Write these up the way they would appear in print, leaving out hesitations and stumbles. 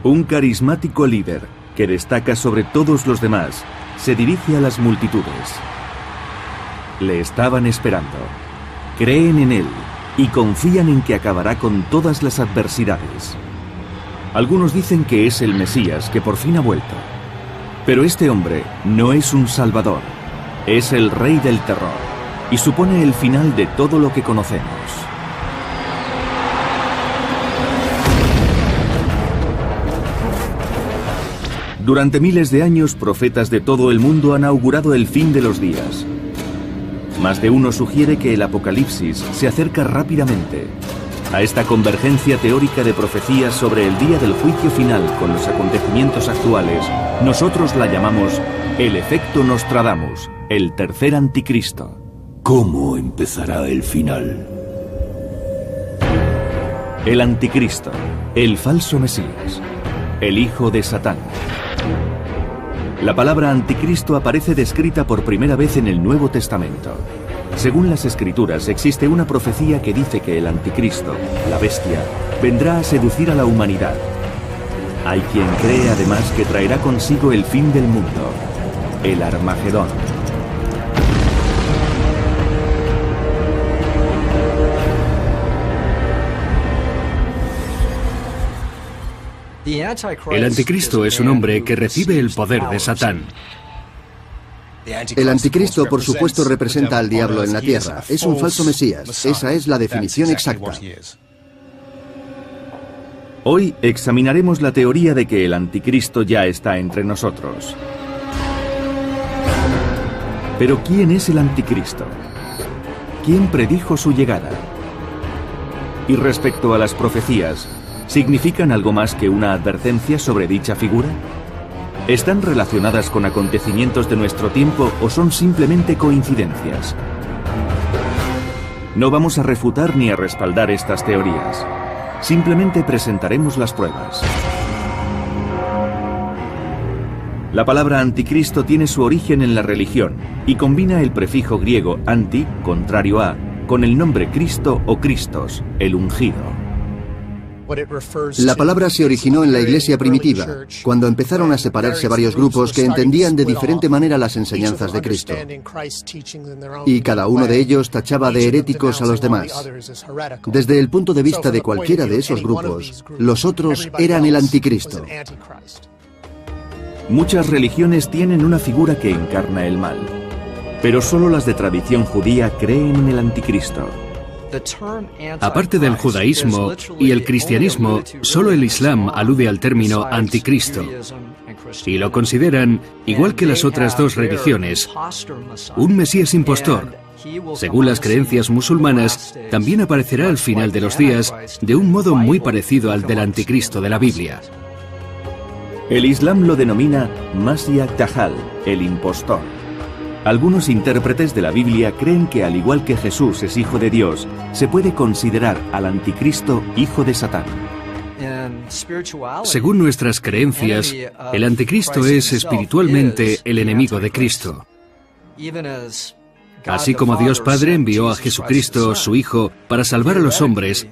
Un carismático líder que destaca sobre todos los demás se dirige a las multitudes. Le estaban esperando, creen en él y confían en que acabará con todas las adversidades. Algunos dicen que es el Mesías que por fin ha vuelto. Pero este hombre no es un salvador, es el rey del terror y supone el final de todo lo que conocemos. Durante miles de años, profetas de todo el mundo han augurado el fin de los días. Más de uno sugiere que el Apocalipsis se acerca rápidamente. A esta convergencia teórica de profecías sobre el día del juicio final con los acontecimientos actuales, nosotros la llamamos el efecto Nostradamus, el tercer anticristo. ¿Cómo empezará el final? El anticristo, el falso Mesías, el hijo de Satán. La palabra anticristo aparece descrita por primera vez en el Nuevo Testamento. Según las Escrituras, existe una profecía que dice que el anticristo, la bestia, vendrá a seducir a la humanidad. Hay quien cree además que traerá consigo el fin del mundo, el Armagedón. El anticristo es un hombre que recibe el poder de Satán. El anticristo, por supuesto, representa al diablo en la tierra. Es un falso Mesías. Esa es la definición exacta. Hoy examinaremos la teoría de que el anticristo ya está entre nosotros. Pero ¿quién es el anticristo? ¿Quién predijo su llegada? Y respecto a las profecías, ¿significan algo más que una advertencia sobre dicha figura? ¿Están relacionadas con acontecimientos de nuestro tiempo o son simplemente coincidencias? No vamos a refutar ni a respaldar estas teorías. Simplemente presentaremos las pruebas. La palabra anticristo tiene su origen en la religión y combina el prefijo griego anti, contrario a, con el nombre Cristo o Cristos, el ungido. La palabra se originó en la iglesia primitiva, cuando empezaron a separarse varios grupos que entendían de diferente manera las enseñanzas de Cristo. Y cada uno de ellos tachaba de heréticos a los demás. Desde el punto de vista de cualquiera de esos grupos, los otros eran el anticristo. Muchas religiones tienen una figura que encarna el mal, pero solo las de tradición judía creen en el anticristo. Aparte del judaísmo y el cristianismo, solo el Islam alude al término anticristo. Y lo consideran, igual que las otras dos religiones, un Mesías impostor. Según las creencias musulmanas, también aparecerá al final de los días de un modo muy parecido al del anticristo de la Biblia. El Islam lo denomina Masíah Dajjal, el impostor. Algunos intérpretes de la Biblia creen que al igual que Jesús es hijo de Dios, se puede considerar al anticristo hijo de Satán. Según nuestras creencias, el anticristo es espiritualmente el enemigo de Cristo. Así como Dios Padre envió a Jesucristo, su Hijo, para salvar a los hombres,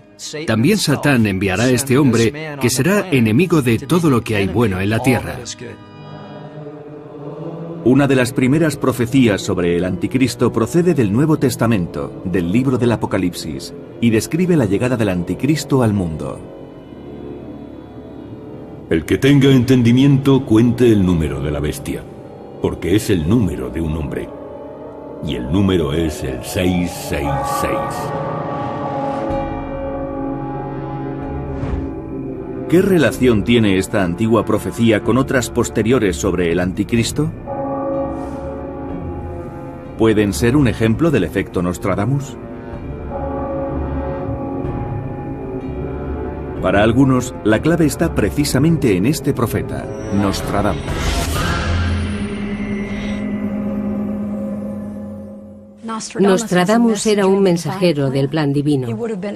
también Satán enviará a este hombre que será enemigo de todo lo que hay bueno en la tierra. Una de las primeras profecías sobre el anticristo procede del Nuevo Testamento, del libro del Apocalipsis, y describe la llegada del anticristo al mundo. El que tenga entendimiento cuente el número de la bestia, porque es el número de un hombre. Y el número es el 666. ¿Qué relación tiene esta antigua profecía con otras posteriores sobre el anticristo? ¿Pueden ser un ejemplo del efecto Nostradamus? Para algunos, la clave está precisamente en este profeta, Nostradamus. Nostradamus era un mensajero del plan divino.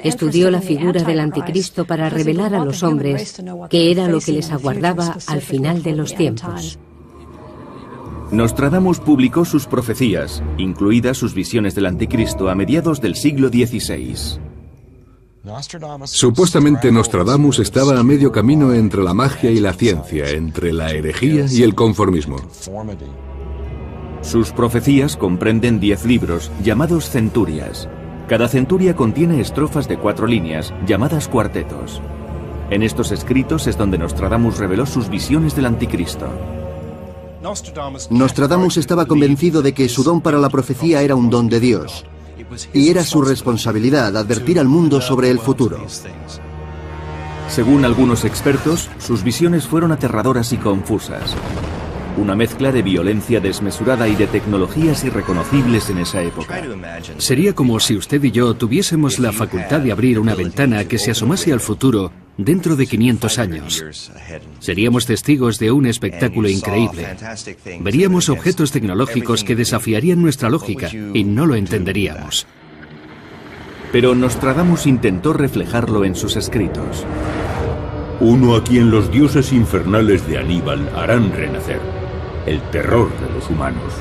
Estudió la figura del anticristo para revelar a los hombres qué era lo que les aguardaba al final de los tiempos. Nostradamus publicó sus profecías, incluidas sus visiones del anticristo, a mediados del siglo XVI. Supuestamente Nostradamus estaba a medio camino entre la magia y la ciencia, entre la herejía y el conformismo. Sus profecías comprenden 10 libros, llamados centurias. Cada centuria contiene estrofas de 4 líneas, llamadas cuartetos. En estos escritos es donde Nostradamus reveló sus visiones del anticristo. Nostradamus estaba convencido de que su don para la profecía era un don de Dios, y era su responsabilidad advertir al mundo sobre el futuro. Según algunos expertos, sus visiones fueron aterradoras y confusas. Una mezcla de violencia desmesurada y de tecnologías irreconocibles en esa época. Sería como si usted y yo tuviésemos la facultad de abrir una ventana que se asomase al futuro dentro de 500 años. Seríamos testigos de un espectáculo increíble. Veríamos objetos tecnológicos que desafiarían nuestra lógica y no lo entenderíamos. Pero Nostradamus intentó reflejarlo en sus escritos. Uno a quien los dioses infernales de Aníbal harán renacer. El terror de los humanos.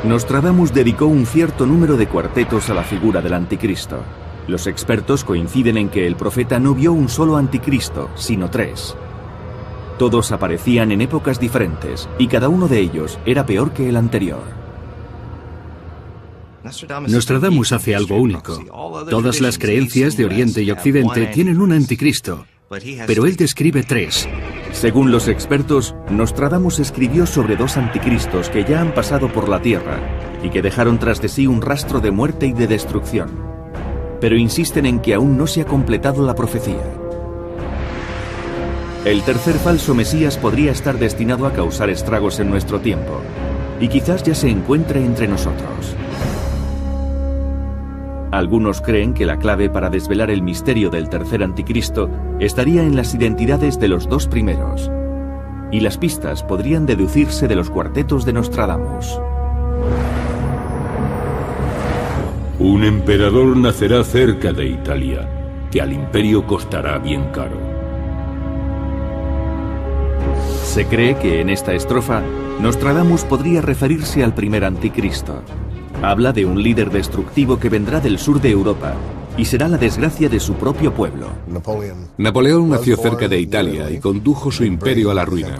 Nostradamus dedicó un cierto número de cuartetos a la figura del anticristo. Los expertos coinciden en que el profeta no vio un solo anticristo, sino 3. Todos aparecían en épocas diferentes, y cada uno de ellos era peor que el anterior. Nostradamus hace algo único. Todas las creencias de Oriente y Occidente tienen un anticristo, pero él describe 3. Según los expertos, Nostradamus escribió sobre 2 anticristos que ya han pasado por la Tierra y que dejaron tras de sí un rastro de muerte y de destrucción. Pero insisten en que aún no se ha completado la profecía. El tercer falso Mesías podría estar destinado a causar estragos en nuestro tiempo, y quizás ya se encuentre entre nosotros. Algunos creen que la clave para desvelar el misterio del tercer anticristo estaría en las identidades de los 2 primeros, y las pistas podrían deducirse de los cuartetos de Nostradamus. Un emperador nacerá cerca de Italia, que al imperio costará bien caro. Se cree que en esta estrofa, Nostradamus podría referirse al primer anticristo. Habla de un líder destructivo que vendrá del sur de Europa y será la desgracia de su propio pueblo. Napoleón nació cerca de Italia y condujo su imperio a la ruina.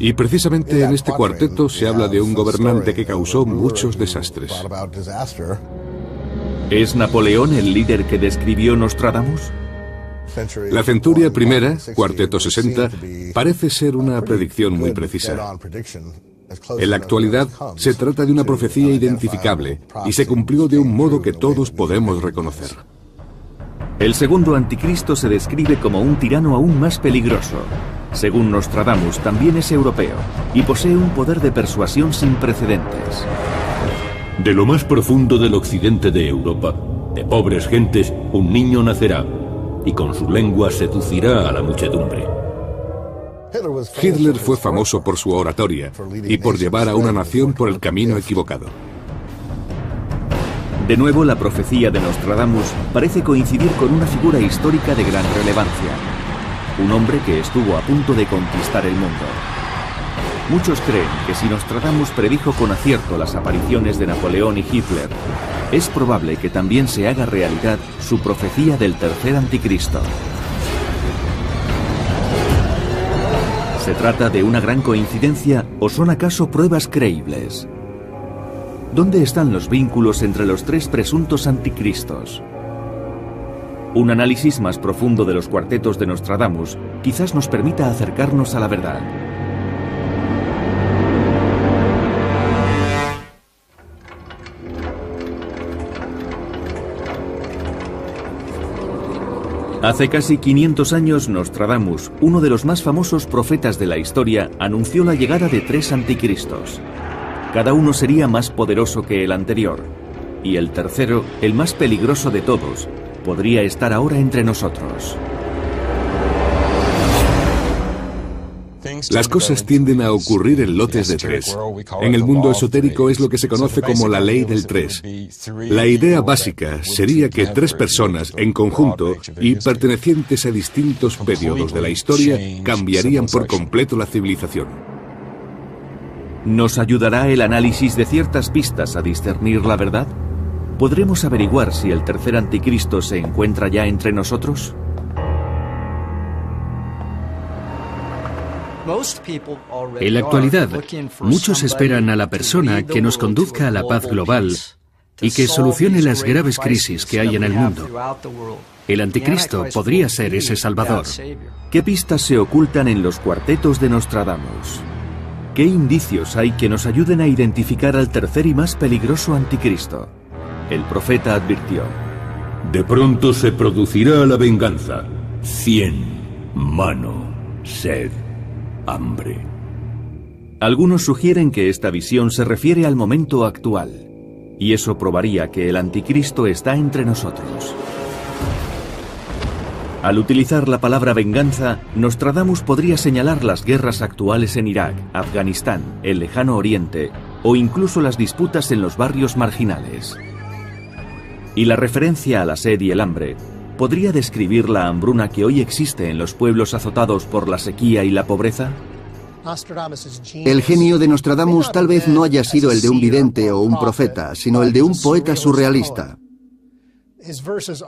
Y precisamente en este cuarteto se habla de un gobernante que causó muchos desastres. ¿Es Napoleón el líder que describió Nostradamus? La centuria primera, cuarteto 60, parece ser una predicción muy precisa. En la actualidad, se trata de una profecía identificable y se cumplió de un modo que todos podemos reconocer. El segundo anticristo se describe como un tirano aún más peligroso. Según Nostradamus, también es europeo y posee un poder de persuasión sin precedentes. De lo más profundo del occidente de Europa, de pobres gentes, un niño nacerá y con su lengua seducirá a la muchedumbre. Hitler fue famoso por su oratoria y por llevar a una nación por el camino equivocado. De nuevo, la profecía de Nostradamus parece coincidir con una figura histórica de gran relevancia. Un hombre que estuvo a punto de conquistar el mundo. Muchos creen que si Nostradamus predijo con acierto las apariciones de Napoleón y Hitler, es probable que también se haga realidad su profecía del tercer anticristo. ¿Se trata de una gran coincidencia o son acaso pruebas creíbles? ¿Dónde están los vínculos entre los 3 presuntos anticristos? Un análisis más profundo de los cuartetos de Nostradamus quizás nos permita acercarnos a la verdad. Hace casi 500 años, Nostradamus, uno de los más famosos profetas de la historia, anunció la llegada de 3 anticristos. Cada uno sería más poderoso que el anterior, y el tercero, el más peligroso de todos, podría estar ahora entre nosotros. Las cosas tienden a ocurrir en lotes de 3. En el mundo esotérico es lo que se conoce como la ley del 3. La idea básica sería que 3 personas en conjunto y pertenecientes a distintos periodos de la historia cambiarían por completo la civilización. ¿Nos ayudará el análisis de ciertas pistas a discernir la verdad? ¿podremos averiguar si el tercer anticristo se encuentra ya entre nosotros? En la actualidad, muchos esperan a la persona que nos conduzca a la paz global y que solucione las graves crisis que hay en el mundo. El anticristo podría ser ese salvador. ¿Qué pistas se ocultan en los cuartetos de Nostradamus? ¿Qué indicios hay que nos ayuden a identificar al tercer y más peligroso anticristo? El profeta advirtió: de pronto se producirá la venganza. 100, mano, sed, hambre. Algunos sugieren que esta visión se refiere al momento actual, y eso probaría que el anticristo está entre nosotros. Al utilizar la palabra venganza, Nostradamus podría señalar las guerras actuales en Irak, Afganistán, el Lejano Oriente o incluso las disputas en los barrios marginales. Y la referencia a la sed y el hambre podría describir la hambruna que hoy existe en los pueblos azotados por la sequía y la pobreza. El genio de Nostradamus tal vez no haya sido el de un vidente o un profeta, sino el de un poeta surrealista.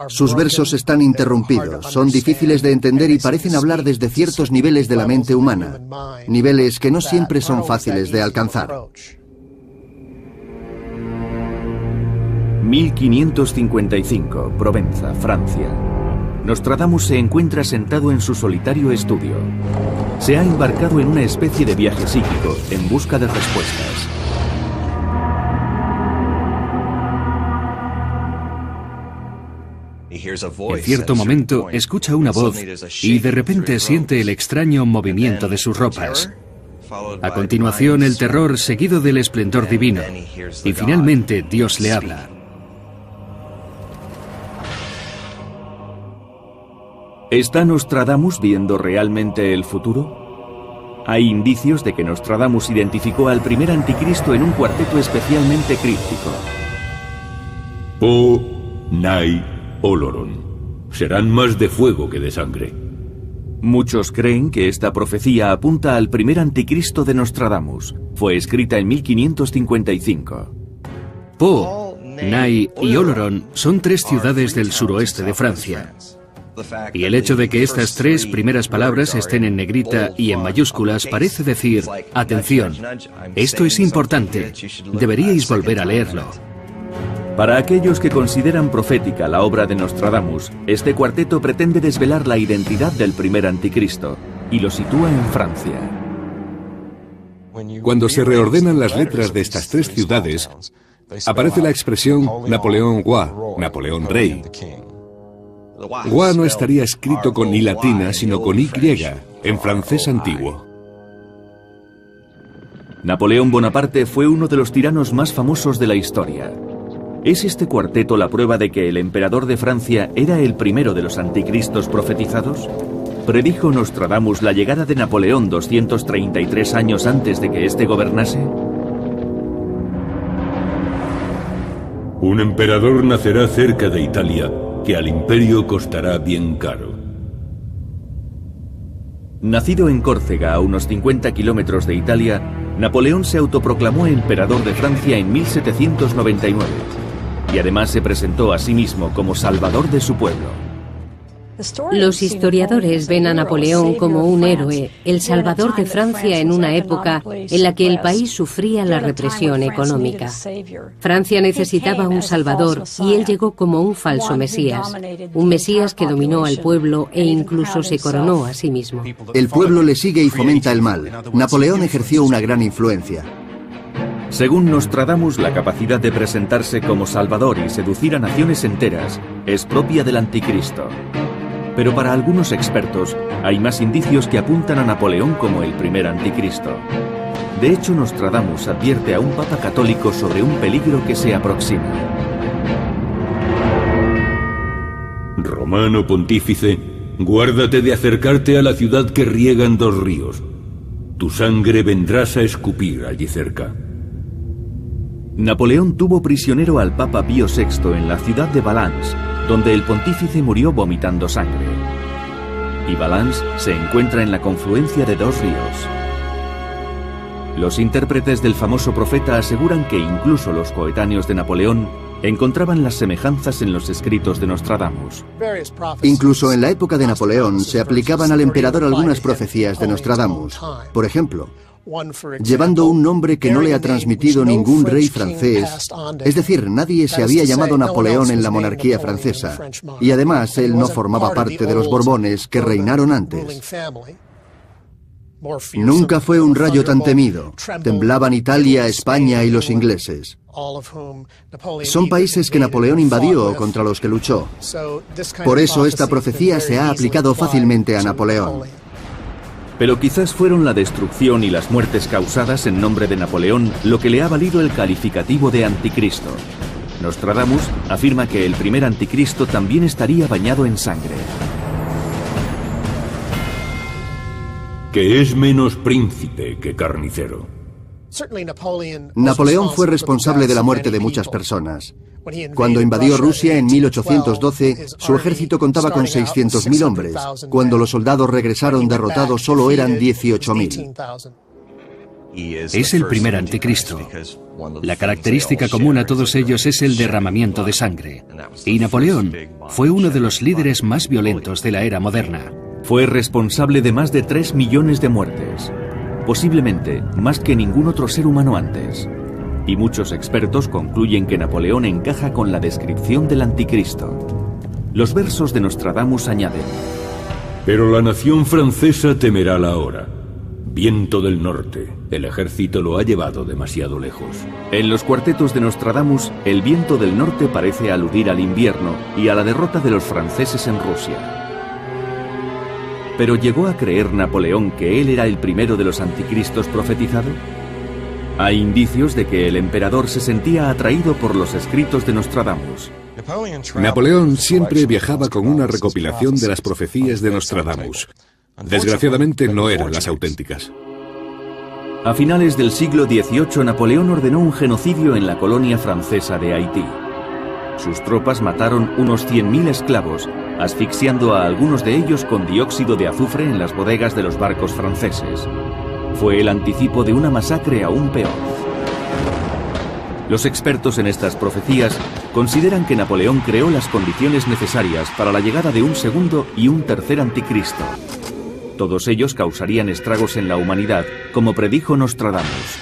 Sus versos están interrumpidos, son difíciles de entender y parecen hablar desde ciertos niveles de la mente humana, niveles que no siempre son fáciles de alcanzar. 1555, Provenza, Francia. Nostradamus se encuentra sentado en su solitario estudio. Se ha embarcado en una especie de viaje psíquico en busca de respuestas. En cierto momento escucha una voz y de repente siente el extraño movimiento de sus ropas. A continuación el terror seguido del esplendor divino. Y finalmente Dios le habla. ¿Está Nostradamus viendo realmente el futuro? Hay indicios de que Nostradamus identificó al primer anticristo en un cuarteto especialmente críptico. Po, Nai, Oloron. Serán más de fuego que de sangre. Muchos creen que esta profecía apunta al primer anticristo de Nostradamus. Fue escrita en 1555. Po, Nai y Oloron son tres ciudades del suroeste de Francia. Y el hecho de que estas tres primeras palabras estén en negrita y en mayúsculas parece decir: atención, esto es importante, deberíais volver a leerlo. Para aquellos que consideran profética la obra de Nostradamus, este cuarteto pretende desvelar la identidad del primer anticristo y lo sitúa en Francia. Cuando se reordenan las letras de estas tres ciudades, aparece la expresión Napoleón Roi, Napoleón Rey. Roi no estaría escrito con I latina, sino con Y, en francés antiguo. Napoleón Bonaparte fue uno de los tiranos más famosos de la historia. ¿Es este cuarteto la prueba de que el emperador de Francia era el primero de los anticristos profetizados? ¿Predijo Nostradamus la llegada de Napoleón 233 años antes de que éste gobernase? Un emperador nacerá cerca de Italia, que al imperio costará bien caro. Nacido en Córcega, a unos 50 kilómetros de Italia, Napoleón se autoproclamó emperador de Francia en 1799 y además se presentó a sí mismo como salvador de su pueblo. Los historiadores ven a Napoleón como un héroe, el salvador de Francia en una época en la que el país sufría la represión económica. Francia necesitaba un salvador y él llegó como un falso mesías, un mesías que dominó al pueblo e incluso se coronó a sí mismo. El pueblo le sigue y fomenta el mal. Napoleón ejerció una gran influencia. Según Nostradamus, la capacidad de presentarse como salvador y seducir a naciones enteras es propia del anticristo. Pero para algunos expertos, hay más indicios que apuntan a Napoleón como el primer anticristo. De hecho, Nostradamus advierte a un papa católico sobre un peligro que se aproxima. Romano pontífice, guárdate de acercarte a la ciudad que riegan dos ríos. Tu sangre vendrás a escupir allí cerca. Napoleón tuvo prisionero al Papa Pío VI en la ciudad de Valence, donde el pontífice murió vomitando sangre. Y Valence se encuentra en la confluencia de dos ríos. Los intérpretes del famoso profeta aseguran que incluso los coetáneos de Napoleón encontraban las semejanzas en los escritos de Nostradamus. Incluso en la época de Napoleón se aplicaban al emperador algunas profecías de Nostradamus. Por ejemplo, llevando un nombre que no le ha transmitido ningún rey francés, es decir, nadie se había llamado Napoleón en la monarquía francesa, y además él no formaba parte de los Borbones que reinaron antes. Nunca fue un rayo tan temido. Temblaban Italia, España y los ingleses. Son países que Napoleón invadió o contra los que luchó. Por eso esta profecía se ha aplicado fácilmente a Napoleón. Pero quizás fueron la destrucción y las muertes causadas en nombre de Napoleón lo que le ha valido el calificativo de anticristo. Nostradamus afirma que el primer anticristo también estaría bañado en sangre. Que es menos príncipe que carnicero. Napoleón fue responsable de la muerte de muchas personas. Cuando invadió Rusia en 1812, su ejército contaba con 600.000 hombres. Cuando los soldados regresaron derrotados, solo eran 18.000. Es el primer anticristo. La característica común a todos ellos es el derramamiento de sangre. Y Napoleón fue uno de los líderes más violentos de la era moderna. Fue responsable de más de 3 millones de muertes, posiblemente más que ningún otro ser humano antes. Y muchos expertos concluyen que Napoleón encaja con la descripción del anticristo. Los versos de Nostradamus añaden: pero la nación francesa temerá la hora. Viento del norte, el ejército lo ha llevado demasiado lejos. En los cuartetos de Nostradamus, el viento del norte parece aludir al invierno y a la derrota de los franceses en Rusia. ¿Pero llegó a creer Napoleón que él era el primero de los anticristos profetizado? Hay indicios de que el emperador se sentía atraído por los escritos de Nostradamus. Napoleón siempre viajaba con una recopilación de las profecías de Nostradamus. Desgraciadamente no eran las auténticas. A finales del siglo XVIII, Napoleón ordenó un genocidio en la colonia francesa de Haití. Sus tropas mataron unos 100.000 esclavos, asfixiando a algunos de ellos con dióxido de azufre en las bodegas de los barcos franceses. Fue el anticipo de una masacre aún peor. Los expertos en estas profecías consideran que Napoleón creó las condiciones necesarias para la llegada de un segundo y un tercer anticristo. Todos ellos causarían estragos en la humanidad, como predijo Nostradamus.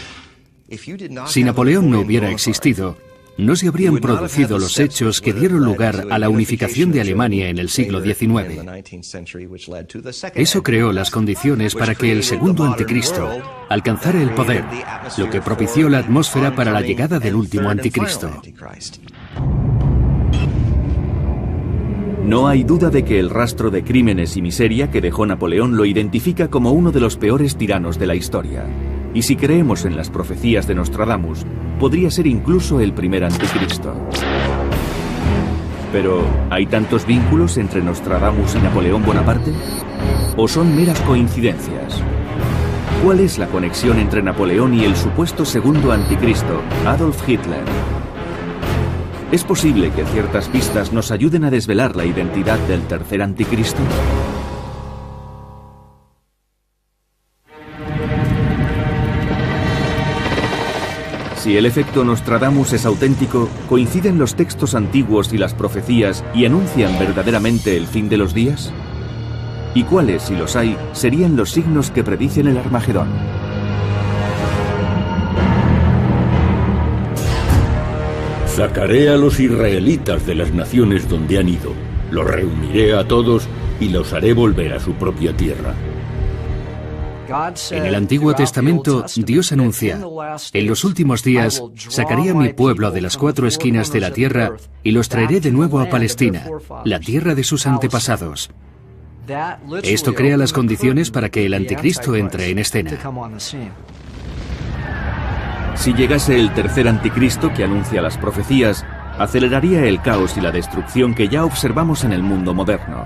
Si Napoleón no hubiera existido, no se habrían producido los hechos que dieron lugar a la unificación de Alemania en el siglo XIX. Eso creó las condiciones para que el segundo anticristo alcanzara el poder, lo que propició la atmósfera para la llegada del último anticristo. No hay duda de que el rastro de crímenes y miseria que dejó Napoleón lo identifica como uno de los peores tiranos de la historia. Y si creemos en las profecías de Nostradamus, podría ser incluso el primer anticristo. Pero, ¿hay tantos vínculos entre Nostradamus y Napoleón Bonaparte? ¿O son meras coincidencias? ¿Cuál es la conexión entre Napoleón y el supuesto segundo anticristo, Adolf Hitler? ¿Es posible que ciertas pistas nos ayuden a desvelar la identidad del tercer anticristo? Si el efecto Nostradamus es auténtico, ¿coinciden los textos antiguos y las profecías y anuncian verdaderamente el fin de los días? ¿Y cuáles, si los hay, serían los signos que predicen el Armagedón? Sacaré a los israelitas de las naciones donde han ido, los reuniré a todos y los haré volver a su propia tierra. En el Antiguo Testamento, Dios anuncia: en los últimos días sacaré a mi pueblo de las 4 esquinas de la tierra y los traeré de nuevo a Palestina, la tierra de sus antepasados. Esto crea las condiciones para que el anticristo entre en escena. Si llegase el tercer anticristo que anuncia las profecías, aceleraría el caos y la destrucción que ya observamos en el mundo moderno.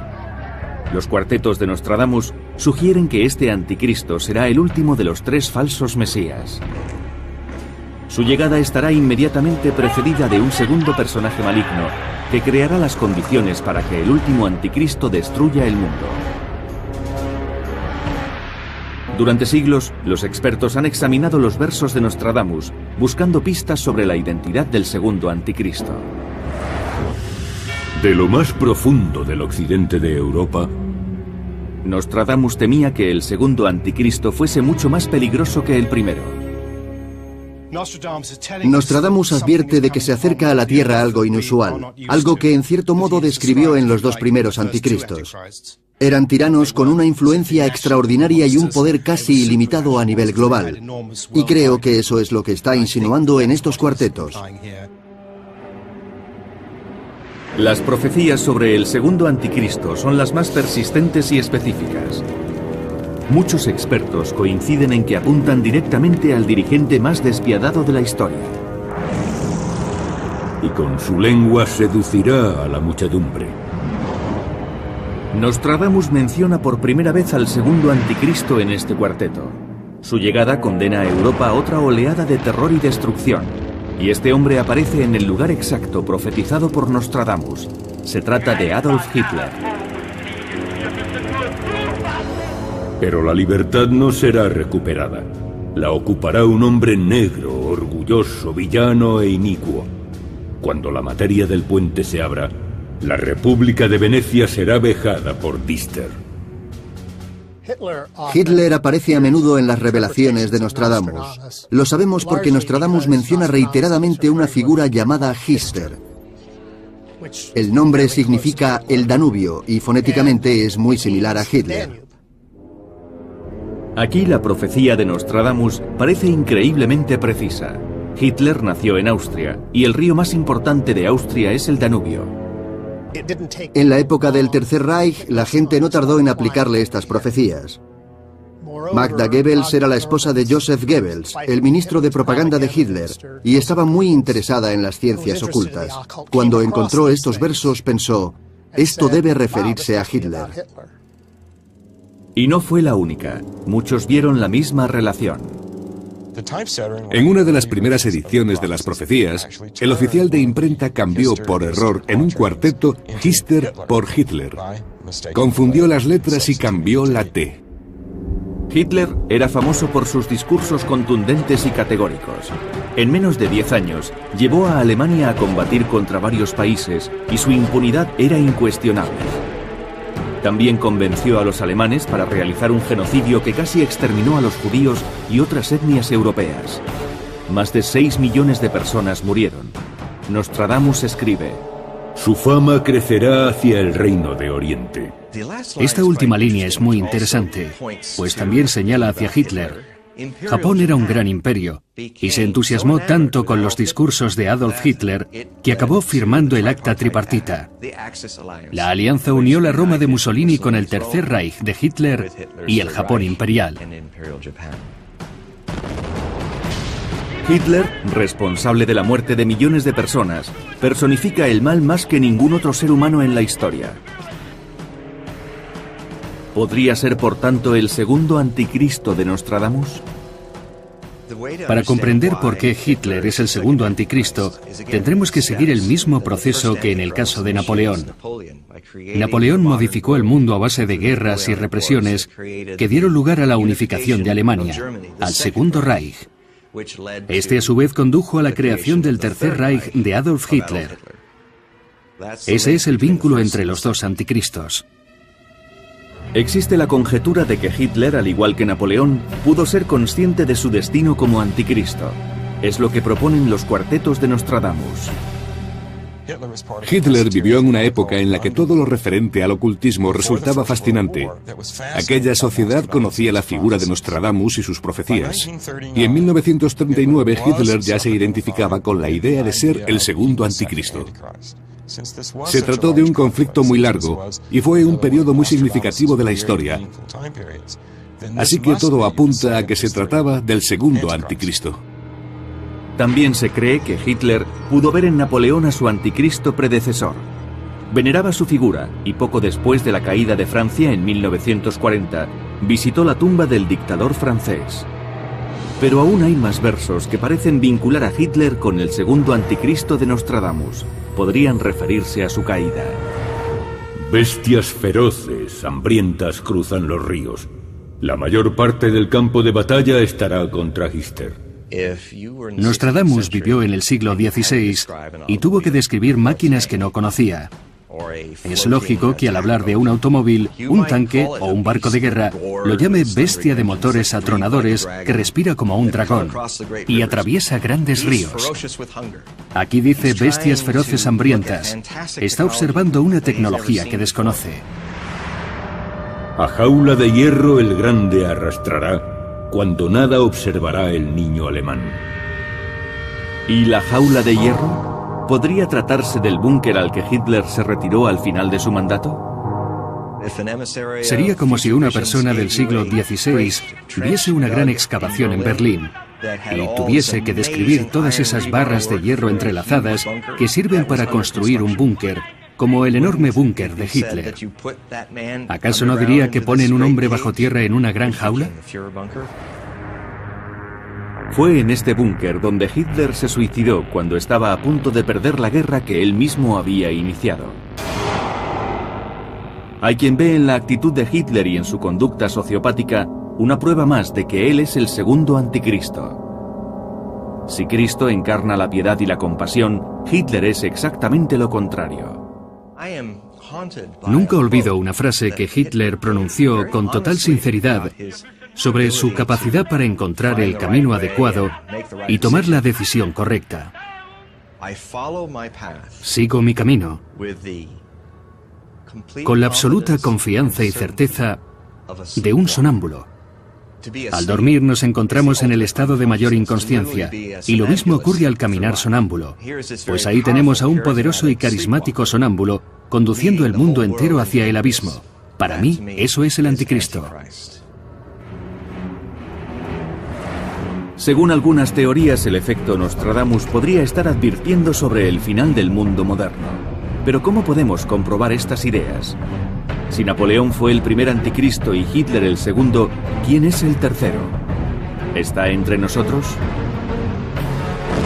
Los cuartetos de Nostradamus sugieren que este anticristo será el último de los 3 falsos mesías. Su llegada estará inmediatamente precedida de un segundo personaje maligno que creará las condiciones para que el último anticristo destruya el mundo. Durante siglos, los expertos han examinado los versos de Nostradamus, buscando pistas sobre la identidad del segundo anticristo. De lo más profundo del occidente de Europa, Nostradamus temía que el segundo anticristo fuese mucho más peligroso que el primero. Nostradamus advierte de que se acerca a la Tierra algo inusual, algo que en cierto modo describió en los dos primeros anticristos. Eran tiranos con una influencia extraordinaria y un poder casi ilimitado a nivel global. Y creo que eso es lo que está insinuando en estos cuartetos. Las profecías sobre el segundo anticristo son las más persistentes y específicas. Muchos expertos coinciden en que apuntan directamente al dirigente más despiadado de la historia. Y con su lengua seducirá a la muchedumbre. Nostradamus menciona por primera vez al segundo anticristo en este cuarteto. Su llegada condena a Europa a otra oleada de terror y destrucción. Y este hombre aparece en el lugar exacto profetizado por Nostradamus. Se trata de Adolf Hitler. Pero la libertad no será recuperada. La ocupará un hombre negro, orgulloso, villano e inicuo. Cuando la materia del puente se abra, la República de Venecia será vejada por Dister. Hitler aparece a menudo en las revelaciones de Nostradamus. Lo sabemos porque Nostradamus menciona reiteradamente una figura llamada Hister. El nombre significa el Danubio y fonéticamente es muy similar a Hitler. Aquí la profecía de Nostradamus parece increíblemente precisa. Hitler nació en Austria y el río más importante de Austria es el Danubio. En la época del Tercer Reich, la gente no tardó en aplicarle estas profecías. Magda Goebbels era la esposa de Joseph Goebbels, el ministro de propaganda de Hitler, y estaba muy interesada en las ciencias ocultas. Cuando encontró estos versos pensó, esto debe referirse a Hitler. Y no fue la única. Muchos vieron la misma relación. En una de las primeras ediciones de las profecías, el oficial de imprenta cambió por error en un cuarteto Hister por Hitler. Confundió las letras y cambió la T. Hitler era famoso por sus discursos contundentes y categóricos. En menos de 10 años, llevó a Alemania a combatir contra varios países y su impunidad era incuestionable. También convenció a los alemanes para realizar un genocidio que casi exterminó a los judíos y otras etnias europeas. Más de 6 millones de personas murieron. Nostradamus escribe: Su fama crecerá hacia el reino de Oriente. Esta última línea es muy interesante, pues también señala hacia Hitler. Japón era un gran imperio, y se entusiasmó tanto con los discursos de Adolf Hitler que acabó firmando el Acta Tripartita. La alianza unió la Roma de Mussolini con el Tercer Reich de Hitler y el Japón imperial. Hitler, responsable de la muerte de millones de personas, personifica el mal más que ningún otro ser humano en la historia. ¿Podría ser, por tanto, el segundo anticristo de Nostradamus? Para comprender por qué Hitler es el segundo anticristo, tendremos que seguir el mismo proceso que en el caso de Napoleón. Napoleón modificó el mundo a base de guerras y represiones que dieron lugar a la unificación de Alemania, al Segundo Reich. Este a su vez condujo a la creación del Tercer Reich de Adolf Hitler. Ese es el vínculo entre los dos anticristos. Existe la conjetura de que Hitler, al igual que Napoleón, pudo ser consciente de su destino como anticristo. Es lo que proponen los cuartetos de Nostradamus. Hitler vivió en una época en la que todo lo referente al ocultismo resultaba fascinante. Aquella sociedad conocía la figura de Nostradamus y sus profecías. Y en 1939 Hitler ya se identificaba con la idea de ser el segundo anticristo. Se trató de un conflicto muy largo y fue un periodo muy significativo de la historia. Así que todo apunta a que se trataba del segundo anticristo. También se cree que Hitler pudo ver en Napoleón a su anticristo predecesor. Veneraba su figura y poco después de la caída de Francia en 1940, visitó la tumba del dictador francés. Pero aún hay más versos que parecen vincular a Hitler con el segundo anticristo de Nostradamus. Podrían referirse a su caída. Bestias feroces, hambrientas cruzan los ríos. La mayor parte del campo de batalla estará contra Hister. Nostradamus vivió en el siglo XVI y tuvo que describir máquinas que no conocía. Es lógico que al hablar de un automóvil, un tanque o un barco de guerra, lo llame bestia de motores atronadores que respira como un dragón y atraviesa grandes ríos. Aquí dice bestias feroces hambrientas. Está observando una tecnología que desconoce. A jaula de hierro el grande arrastrará, cuando nada observará el niño alemán. ¿Y la jaula de hierro? ¿Podría tratarse del búnker al que Hitler se retiró al final de su mandato? Sería como si una persona del siglo XVI viese una gran excavación en Berlín y tuviese que describir todas esas barras de hierro entrelazadas que sirven para construir un búnker, como el enorme búnker de Hitler. ¿Acaso no diría que ponen un hombre bajo tierra en una gran jaula? Fue en este búnker donde Hitler se suicidó cuando estaba a punto de perder la guerra que él mismo había iniciado. Hay quien ve en la actitud de Hitler y en su conducta sociopática una prueba más de que él es el segundo anticristo. Si Cristo encarna la piedad y la compasión, Hitler es exactamente lo contrario. Nunca olvido una frase que Hitler pronunció con total sinceridad sobre su capacidad para encontrar el camino adecuado y tomar la decisión correcta. Sigo mi camino con la absoluta confianza y certeza de un sonámbulo. Al dormir nos encontramos en el estado de mayor inconsciencia, y lo mismo ocurre al caminar sonámbulo, pues ahí tenemos a un poderoso y carismático sonámbulo conduciendo el mundo entero hacia el abismo. Para mí, eso es el anticristo. Según algunas teorías, el efecto Nostradamus podría estar advirtiendo sobre el final del mundo moderno. Pero ¿cómo podemos comprobar estas ideas? Si Napoleón fue el primer anticristo y Hitler el segundo, ¿quién es el tercero? ¿Está entre nosotros?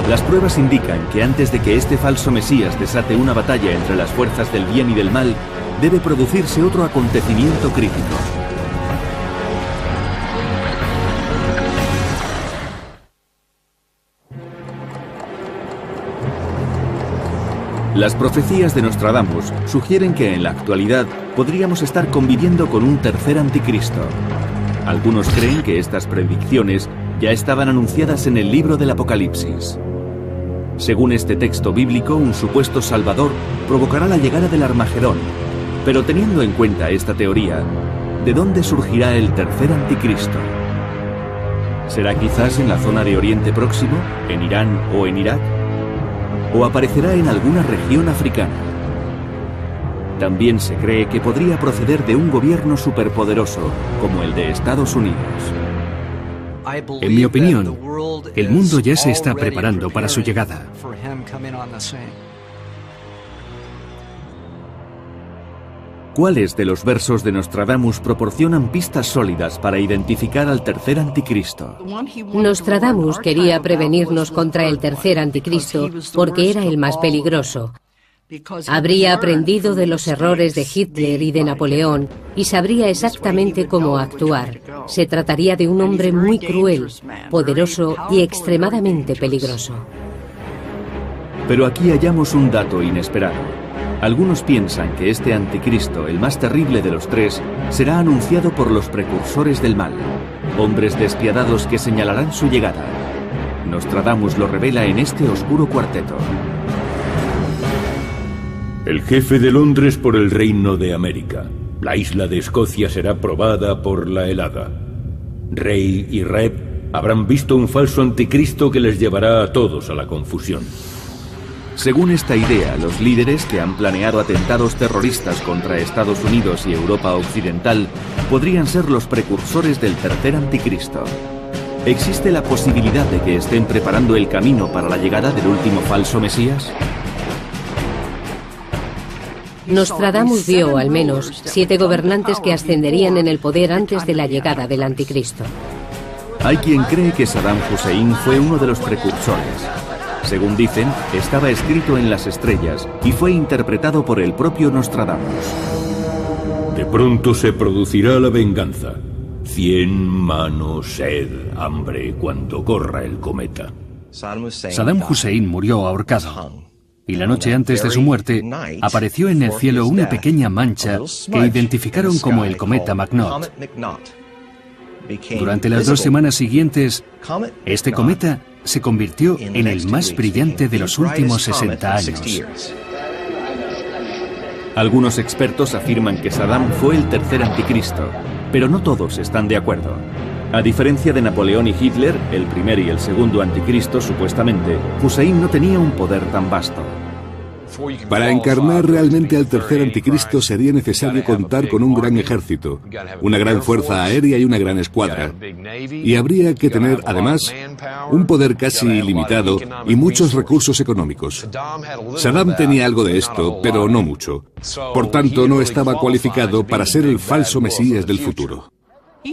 Las pruebas indican que antes de que este falso Mesías desate una batalla entre las fuerzas del bien y del mal, debe producirse otro acontecimiento crítico. Las profecías de Nostradamus sugieren que en la actualidad podríamos estar conviviendo con un tercer anticristo. Algunos creen que estas predicciones ya estaban anunciadas en el libro del Apocalipsis. Según este texto bíblico, un supuesto salvador provocará la llegada del Armagedón. Pero teniendo en cuenta esta teoría, ¿de dónde surgirá el tercer anticristo? ¿Será quizás en la zona de Oriente Próximo, en Irán o en Irak? ¿O aparecerá en alguna región africana? También se cree que podría proceder de un gobierno superpoderoso, como el de Estados Unidos. En mi opinión, el mundo ya se está preparando para su llegada. ¿Cuáles de los versos de Nostradamus proporcionan pistas sólidas para identificar al tercer anticristo? Nostradamus quería prevenirnos contra el tercer anticristo porque era el más peligroso. Habría aprendido de los errores de Hitler y de Napoleón y sabría exactamente cómo actuar. Se trataría de un hombre muy cruel, poderoso y extremadamente peligroso. Pero aquí hallamos un dato inesperado. Algunos piensan que este anticristo, el más terrible de los tres, será anunciado por los precursores del mal, hombres despiadados que señalarán su llegada. Nostradamus lo revela en este oscuro cuarteto. El jefe de Londres por el Reino de América. La isla de Escocia será probada por la helada. Rey y Reb habrán visto un falso anticristo que les llevará a todos a la confusión. Según esta idea, los líderes que han planeado atentados terroristas contra Estados Unidos y Europa Occidental podrían ser los precursores del tercer anticristo. ¿Existe la posibilidad de que estén preparando el camino para la llegada del último falso Mesías? Nostradamus vio al menos 7 gobernantes que ascenderían en el poder antes de la llegada del anticristo. Hay quien cree que Saddam Hussein fue uno de los precursores. Según dicen, estaba escrito en las estrellas y fue interpretado por el propio Nostradamus. De pronto se producirá la venganza. 100 manos, sed, hambre, cuando corra el cometa. Saddam Hussein murió ahorcado. y la noche antes de su muerte apareció en el cielo una pequeña mancha que identificaron como el cometa McNaught. Durante las 2 semanas siguientes, este cometa se convirtió en el más brillante de los últimos 60 años. Algunos expertos afirman que Saddam fue el tercer anticristo, pero no todos están de acuerdo. A diferencia de Napoleón y Hitler, el primer y el segundo anticristo supuestamente, Hussein no tenía un poder tan vasto. Para encarnar realmente al tercer anticristo sería necesario contar con un gran ejército, una gran fuerza aérea y una gran escuadra. Y habría que tener, además, un poder casi ilimitado y muchos recursos económicos. Saddam tenía algo de esto, pero no mucho. Por tanto, no estaba cualificado para ser el falso Mesías del futuro.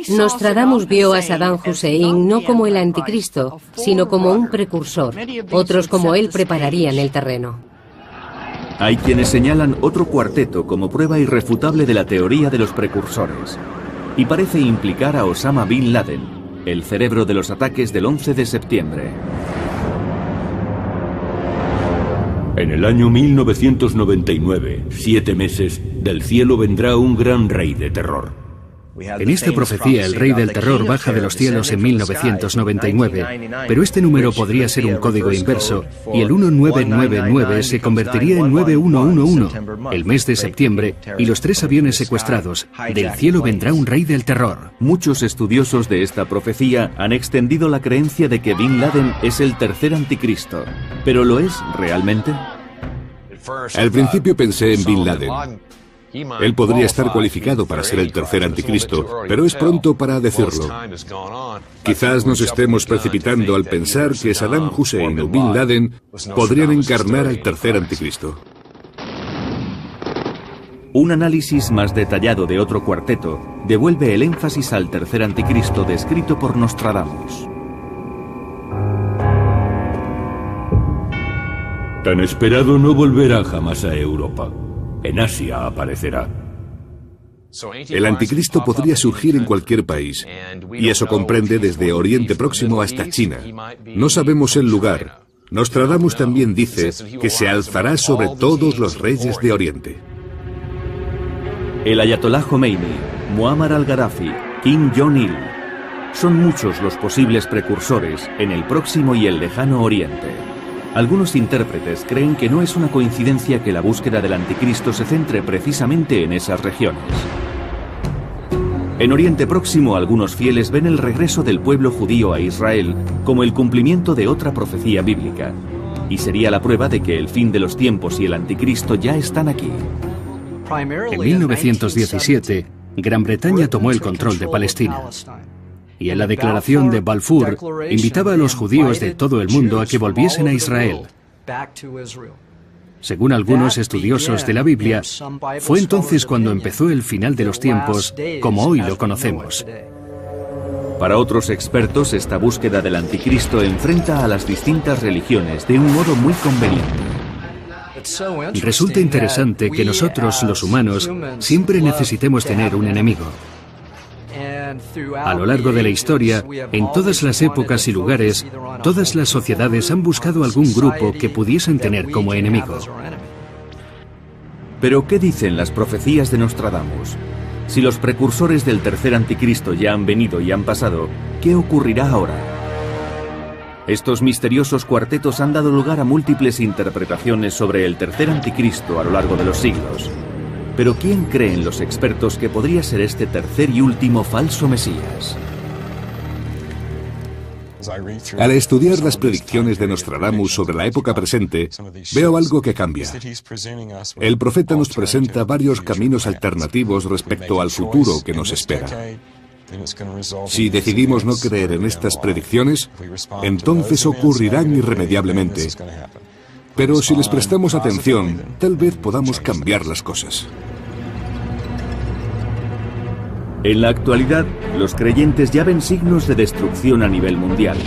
Nostradamus vio a Saddam Hussein no como el anticristo, sino como un precursor. Otros como él prepararían el terreno. Hay quienes señalan otro cuarteto como prueba irrefutable de la teoría de los precursores. Y parece implicar a Osama Bin Laden, el cerebro de los ataques del 11 de septiembre. En el año 1999, 7 meses, del cielo vendrá un gran rey de terror. En esta profecía, el rey del terror baja de los cielos en 1999, pero este número podría ser un código inverso, y el 1999 se convertiría en 9111, el mes de septiembre, y los 3 aviones secuestrados. Del cielo vendrá un rey del terror. Muchos estudiosos de esta profecía han extendido la creencia de que Bin Laden es el tercer anticristo. ¿Pero lo es realmente? Al principio pensé en Bin Laden. Él podría estar cualificado para ser el tercer anticristo, pero es pronto para decirlo. Quizás nos estemos precipitando al pensar que Saddam Hussein o Bin Laden podrían encarnar al tercer anticristo. Un análisis más detallado de otro cuarteto devuelve el énfasis al tercer anticristo descrito por Nostradamus. Tan esperado no volverá jamás a Europa. En Asia aparecerá. El anticristo podría surgir en cualquier país, y eso comprende desde Oriente Próximo hasta China. No sabemos el lugar. Nostradamus también dice que se alzará sobre todos los reyes de Oriente. El ayatolá Khomeini, Muammar al-Gaddafi, Kim Jong-il. Son muchos los posibles precursores en el próximo y el lejano Oriente. Algunos intérpretes creen que no es una coincidencia que la búsqueda del anticristo se centre precisamente en esas regiones. En Oriente Próximo, algunos fieles ven el regreso del pueblo judío a Israel como el cumplimiento de otra profecía bíblica, y sería la prueba de que el fin de los tiempos y el anticristo ya están aquí. En 1917, Gran Bretaña tomó el control de Palestina. Y en la declaración de Balfour invitaba a los judíos de todo el mundo a que volviesen a Israel. Según algunos estudiosos de la Biblia, fue entonces cuando empezó el final de los tiempos, como hoy lo conocemos. Para otros expertos, esta búsqueda del anticristo enfrenta a las distintas religiones de un modo muy conveniente. Resulta interesante que nosotros, los humanos, siempre necesitemos tener un enemigo. A lo largo de la historia, en todas las épocas y lugares, todas las sociedades han buscado algún grupo que pudiesen tener como enemigo. Pero, ¿qué dicen las profecías de Nostradamus? Si los precursores del tercer anticristo ya han venido y han pasado, ¿qué ocurrirá ahora? Estos misteriosos cuartetos han dado lugar a múltiples interpretaciones sobre el tercer anticristo a lo largo de los siglos. Pero ¿quién creen los expertos que podría ser este tercer y último falso Mesías? Al estudiar las predicciones de Nostradamus sobre la época presente, veo algo que cambia. El profeta nos presenta varios caminos alternativos respecto al futuro que nos espera. Si decidimos no creer en estas predicciones, entonces ocurrirán irremediablemente. Pero si les prestamos atención, tal vez podamos cambiar las cosas. En la actualidad, los creyentes ya ven signos de destrucción a nivel mundial.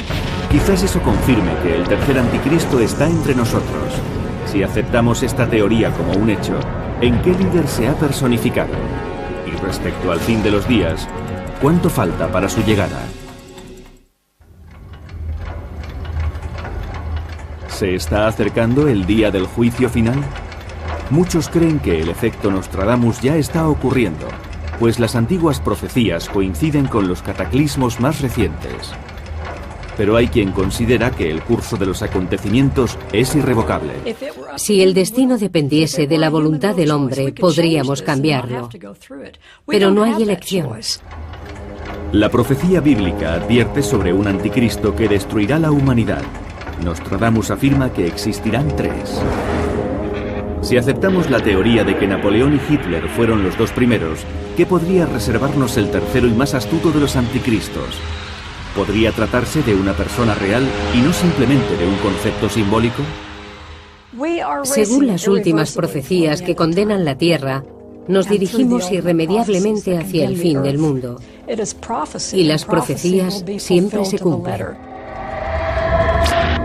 Quizás eso confirme que el tercer anticristo está entre nosotros. Si aceptamos esta teoría como un hecho, ¿en qué líder se ha personificado? Y respecto al fin de los días, ¿cuánto falta para su llegada? ¿Se está acercando el día del juicio final? Muchos creen que el efecto Nostradamus ya está ocurriendo, pues las antiguas profecías coinciden con los cataclismos más recientes. Pero hay quien considera que el curso de los acontecimientos es irrevocable. Si el destino dependiese de la voluntad del hombre, podríamos cambiarlo. Pero no hay elección. La profecía bíblica advierte sobre un anticristo que destruirá la humanidad. Nostradamus afirma que existirán 3. Si aceptamos la teoría de que Napoleón y Hitler fueron los 2 primeros, ¿qué podría reservarnos el tercero y más astuto de los anticristos? ¿Podría tratarse de una persona real y no simplemente de un concepto simbólico? Según las últimas profecías que condenan la Tierra, nos dirigimos irremediablemente hacia el fin del mundo. Y las profecías siempre se cumplen.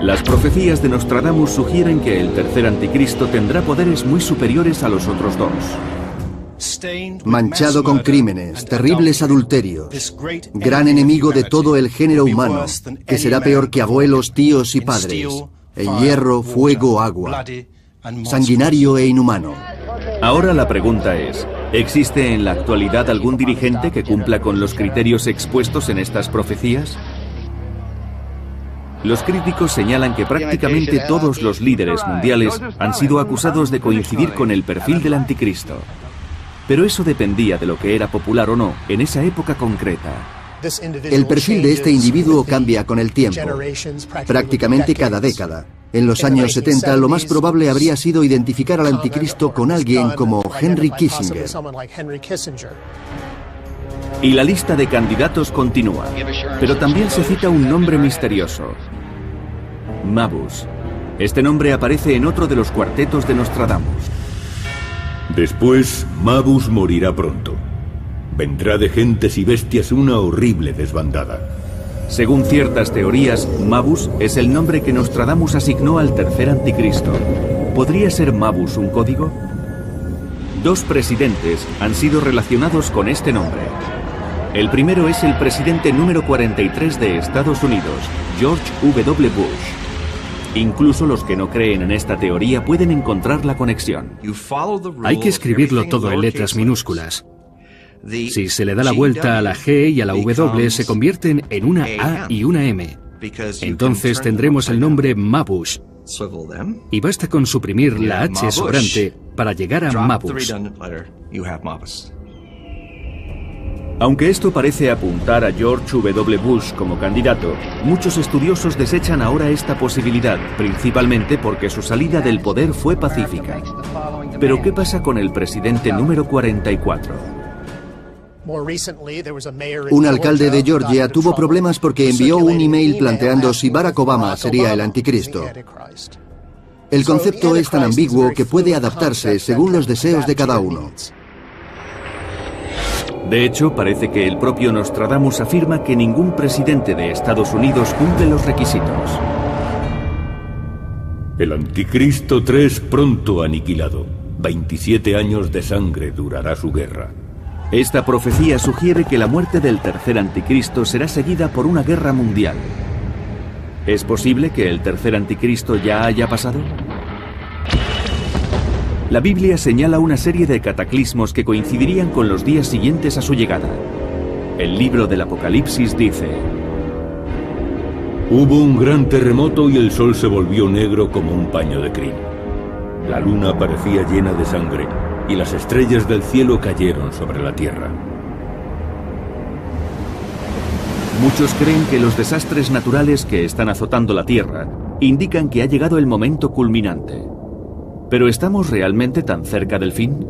Las profecías de Nostradamus sugieren que el tercer anticristo tendrá poderes muy superiores a los otros 2. Manchado con crímenes, terribles adulterios, gran enemigo de todo el género humano, que será peor que abuelos, tíos y padres, en hierro, fuego, agua, sanguinario e inhumano. Ahora la pregunta es, ¿existe en la actualidad algún dirigente que cumpla con los criterios expuestos en estas profecías? Los críticos señalan que prácticamente todos los líderes mundiales han sido acusados de coincidir con el perfil del anticristo. Pero eso dependía de lo que era popular o no en esa época concreta. El perfil de este individuo cambia con el tiempo, prácticamente cada década. En los años 70 lo más probable habría sido identificar al anticristo con alguien como Henry Kissinger. Y la lista de candidatos continúa, pero también se cita un nombre misterioso: Mabus. Este nombre aparece en otro de los cuartetos de Nostradamus. Después, Mabus morirá pronto. Vendrá de gentes y bestias una horrible desbandada. Según ciertas teorías, Mabus es el nombre que Nostradamus asignó al tercer anticristo. ¿Podría ser Mabus un código? 2 presidentes han sido relacionados con este nombre. El primero es el presidente número 43 de Estados Unidos, George W. Bush. Incluso los que no creen en esta teoría pueden encontrar la conexión. Hay que escribirlo todo en letras minúsculas. Si se le da la vuelta a la G y a la W, se convierten en una A y una M. Entonces tendremos el nombre Mabus. Y basta con suprimir la H sobrante para llegar a Mabus. Aunque esto parece apuntar a George W. Bush como candidato, muchos estudiosos desechan ahora esta posibilidad, principalmente porque su salida del poder fue pacífica. Pero ¿qué pasa con el presidente número 44? Un alcalde de Georgia tuvo problemas porque envió un email planteando si Barack Obama sería el anticristo. El concepto es tan ambiguo que puede adaptarse según los deseos de cada uno. De hecho, parece que el propio Nostradamus afirma que ningún presidente de Estados Unidos cumple los requisitos. El anticristo 3 pronto aniquilado. 27 años de sangre durará su guerra. Esta profecía sugiere que la muerte del tercer anticristo será seguida por una guerra mundial. ¿Es posible que el tercer anticristo ya haya pasado? La Biblia señala una serie de cataclismos que coincidirían con los días siguientes a su llegada. El libro del Apocalipsis dice: Hubo un gran terremoto y el sol se volvió negro como un paño de crin. La luna parecía llena de sangre y las estrellas del cielo cayeron sobre la tierra. Muchos creen que los desastres naturales que están azotando la tierra indican que ha llegado el momento culminante. ¿Pero estamos realmente tan cerca del fin?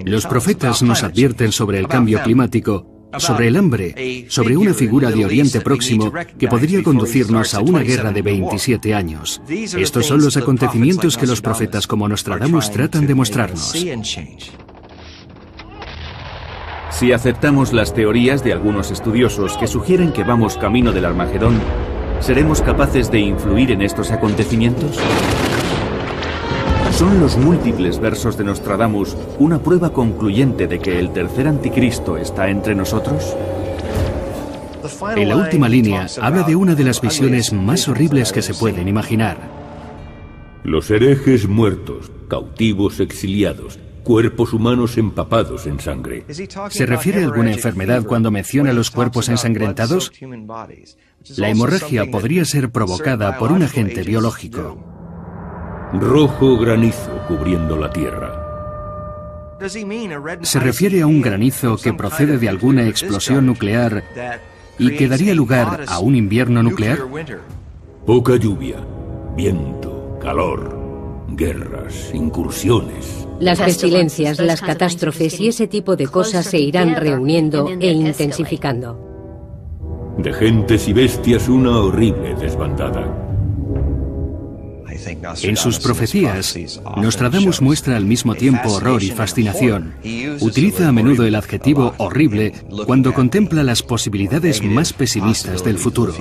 Los profetas nos advierten sobre el cambio climático, sobre el hambre, sobre una figura de Oriente Próximo que podría conducirnos a una guerra de 27 años. Estos son los acontecimientos que los profetas como Nostradamus tratan de mostrarnos. Si aceptamos las teorías de algunos estudiosos que sugieren que vamos camino del Armagedón, ¿seremos capaces de influir en estos acontecimientos? ¿Son los múltiples versos de Nostradamus una prueba concluyente de que el tercer anticristo está entre nosotros? En la última línea habla de una de las visiones más horribles que se pueden imaginar. Los herejes muertos, cautivos exiliados, cuerpos humanos empapados en sangre. ¿Se refiere a alguna enfermedad cuando menciona los cuerpos ensangrentados? La hemorragia podría ser provocada por un agente biológico. Rojo granizo cubriendo la tierra. ¿Se refiere a un granizo que procede de alguna explosión nuclear y que daría lugar a un invierno nuclear? Poca lluvia, viento, calor, guerras, incursiones. Las pestilencias, las catástrofes y ese tipo de cosas se irán reuniendo e intensificando. De gentes y bestias una horrible desbandada. En sus profecías, Nostradamus muestra al mismo tiempo horror y fascinación. Utiliza a menudo el adjetivo horrible cuando contempla las posibilidades más pesimistas del futuro.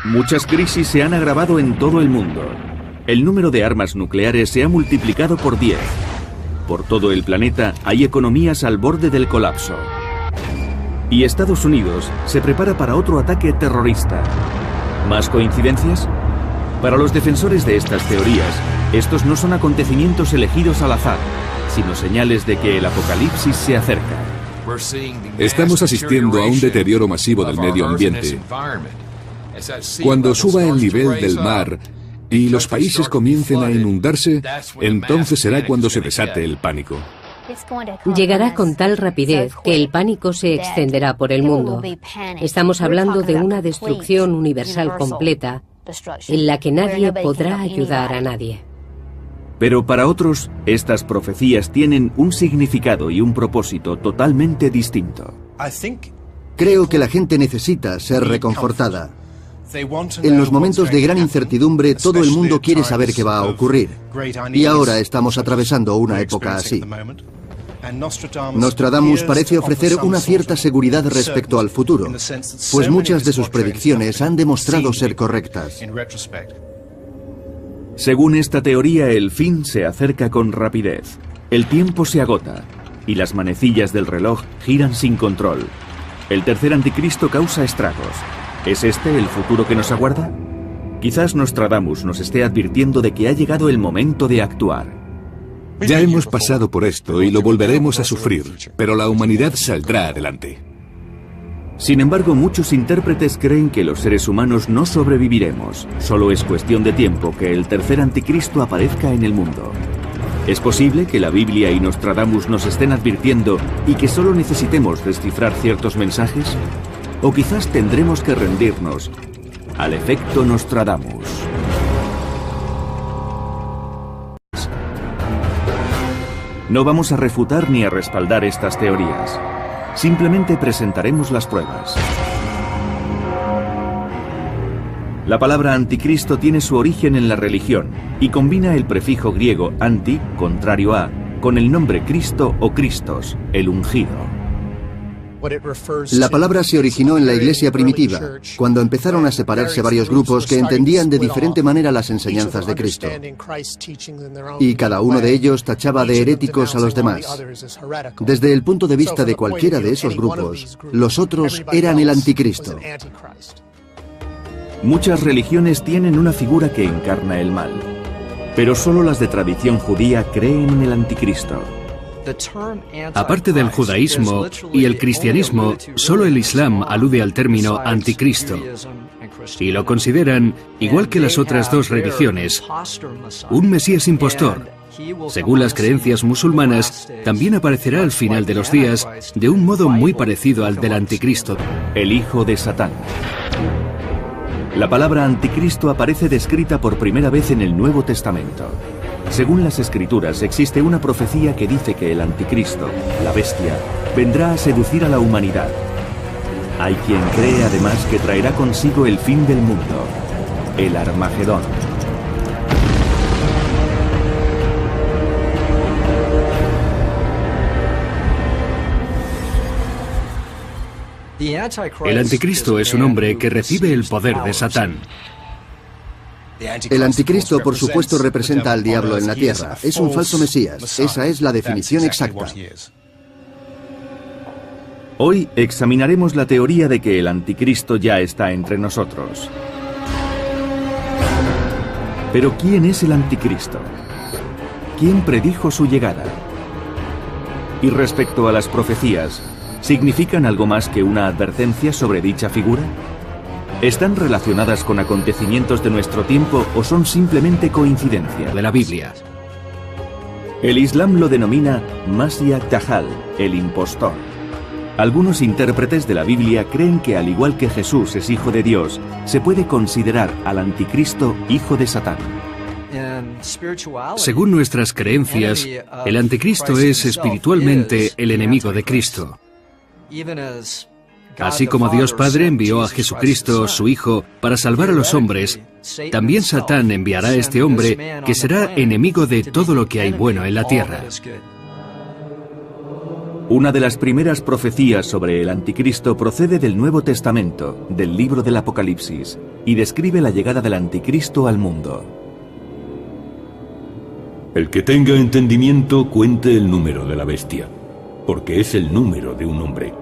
Muchas crisis se han agravado en todo el mundo. El número de armas nucleares se ha multiplicado por 10. Por todo el planeta hay economías al borde del colapso. Y Estados Unidos se prepara para otro ataque terrorista. ¿Más coincidencias? Para los defensores de estas teorías, estos no son acontecimientos elegidos al azar, sino señales de que el apocalipsis se acerca. Estamos asistiendo a un deterioro masivo del medio ambiente. Cuando suba el nivel del mar y los países comiencen a inundarse, entonces será cuando se desate el pánico. Llegará con tal rapidez que el pánico se extenderá por el mundo. Estamos hablando de una destrucción universal completa, en la que nadie podrá ayudar a nadie. Pero para otros, estas profecías tienen un significado y un propósito totalmente distinto. Creo que la gente necesita ser reconfortada. En los momentos de gran incertidumbre, todo el mundo quiere saber qué va a ocurrir. Y ahora estamos atravesando una época así. Nostradamus parece ofrecer una cierta seguridad respecto al futuro, pues muchas de sus predicciones han demostrado ser correctas. Según esta teoría, el fin se acerca con rapidez. El tiempo se agota y las manecillas del reloj giran sin control. El tercer anticristo causa estragos. ¿Es este el futuro que nos aguarda? Quizás Nostradamus nos esté advirtiendo de que ha llegado el momento de actuar. Ya hemos pasado por esto y lo volveremos a sufrir, pero la humanidad saldrá adelante. Sin embargo, muchos intérpretes creen que los seres humanos no sobreviviremos. Solo es cuestión de tiempo que el tercer anticristo aparezca en el mundo. ¿Es posible que la Biblia y Nostradamus nos estén advirtiendo y que solo necesitemos descifrar ciertos mensajes? ¿O quizás tendremos que rendirnos al efecto Nostradamus? No vamos a refutar ni a respaldar estas teorías. Simplemente presentaremos las pruebas. La palabra anticristo tiene su origen en la religión y combina el prefijo griego anti, contrario a, con el nombre Cristo o Cristos, el ungido. La palabra se originó en la iglesia primitiva, cuando empezaron a separarse varios grupos que entendían de diferente manera las enseñanzas de Cristo. Y cada uno de ellos tachaba de heréticos a los demás. Desde el punto de vista de cualquiera de esos grupos, los otros eran el anticristo. Muchas religiones tienen una figura que encarna el mal, pero solo las de tradición judía creen en el anticristo. Aparte del judaísmo y el cristianismo, solo el Islam alude al término anticristo. Y lo consideran, igual que las otras dos religiones, un Mesías impostor. Según las creencias musulmanas, también aparecerá al final de los días de un modo muy parecido al del anticristo. El hijo de Satán. La palabra anticristo aparece descrita por primera vez en el Nuevo Testamento. Según las Escrituras, existe una profecía que dice que el anticristo, la bestia, vendrá a seducir a la humanidad. Hay quien cree además que traerá consigo el fin del mundo, el Armagedón. El anticristo es un hombre que recibe el poder de Satán. El anticristo, por supuesto, representa al diablo en la tierra. Es un falso Mesías. Esa es la definición exacta. Hoy examinaremos la teoría de que el anticristo ya está entre nosotros. Pero ¿quién es el anticristo? ¿Quién predijo su llegada? Y respecto a las profecías, ¿significan algo más que una advertencia sobre dicha figura? ¿Están relacionadas con acontecimientos de nuestro tiempo o son simplemente coincidencia? De la Biblia. El Islam lo denomina Masíah Dajjal, el impostor. Algunos intérpretes de la Biblia creen que al igual que Jesús es hijo de Dios, se puede considerar al anticristo hijo de Satán. Según nuestras creencias, el anticristo es espiritualmente el enemigo de Cristo. Así como Dios Padre envió a Jesucristo, su Hijo, para salvar a los hombres, también Satán enviará a este hombre que será enemigo de todo lo que hay bueno en la tierra. Una de las primeras profecías sobre el anticristo procede del Nuevo Testamento, del libro del Apocalipsis, y describe la llegada del anticristo al mundo. El que tenga entendimiento cuente el número de la bestia, porque es el número de un hombre.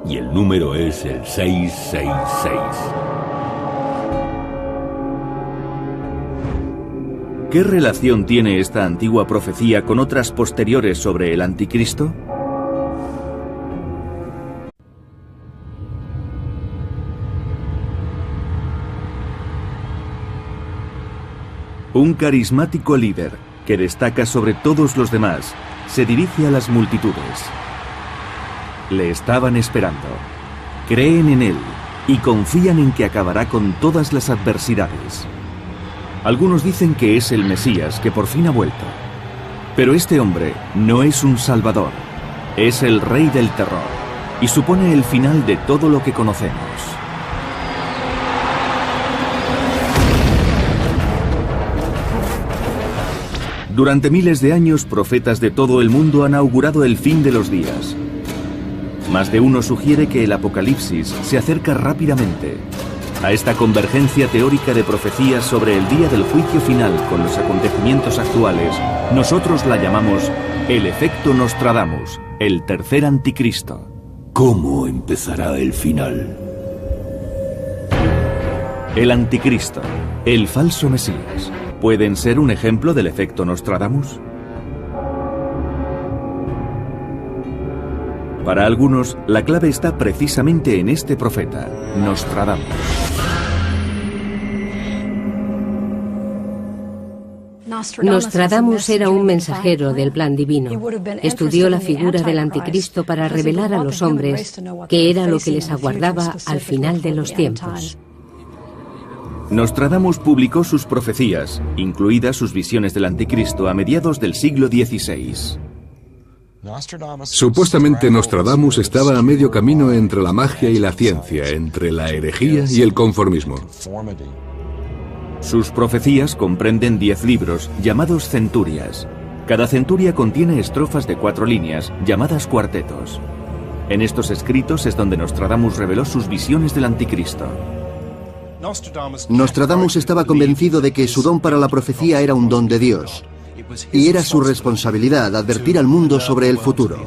Y el número es el 666. ¿Qué relación tiene esta antigua profecía con otras posteriores sobre el anticristo? Un carismático líder, que destaca sobre todos los demás, se dirige a las multitudes. Le estaban esperando, creen en él y confían en que acabará con todas las adversidades. Algunos dicen que es el Mesías que por fin ha vuelto. Pero este hombre no es un salvador, es el rey del terror y supone el final de todo lo que conocemos. Durante miles de años, profetas de todo el mundo han augurado el fin de los días. Más de uno sugiere que el Apocalipsis se acerca rápidamente. A esta convergencia teórica de profecías sobre el día del juicio final con los acontecimientos actuales, nosotros la llamamos el efecto Nostradamus, el tercer anticristo. ¿Cómo empezará el final? El anticristo, el falso Mesías, ¿pueden ser un ejemplo del efecto Nostradamus? Para algunos, la clave está precisamente en este profeta, Nostradamus. Nostradamus era un mensajero del plan divino. Estudió la figura del anticristo para revelar a los hombres qué era lo que les aguardaba al final de los tiempos. Nostradamus publicó sus profecías, incluidas sus visiones del anticristo, a mediados del siglo XVI. Supuestamente Nostradamus estaba a medio camino entre la magia y la ciencia, entre la herejía y el conformismo. Sus profecías comprenden 10 libros, llamados centurias. Cada centuria contiene estrofas de 4 líneas, llamadas cuartetos. En estos escritos es donde Nostradamus reveló sus visiones del anticristo. Nostradamus estaba convencido de que su don para la profecía era un don de Dios, y era su responsabilidad advertir al mundo sobre el futuro.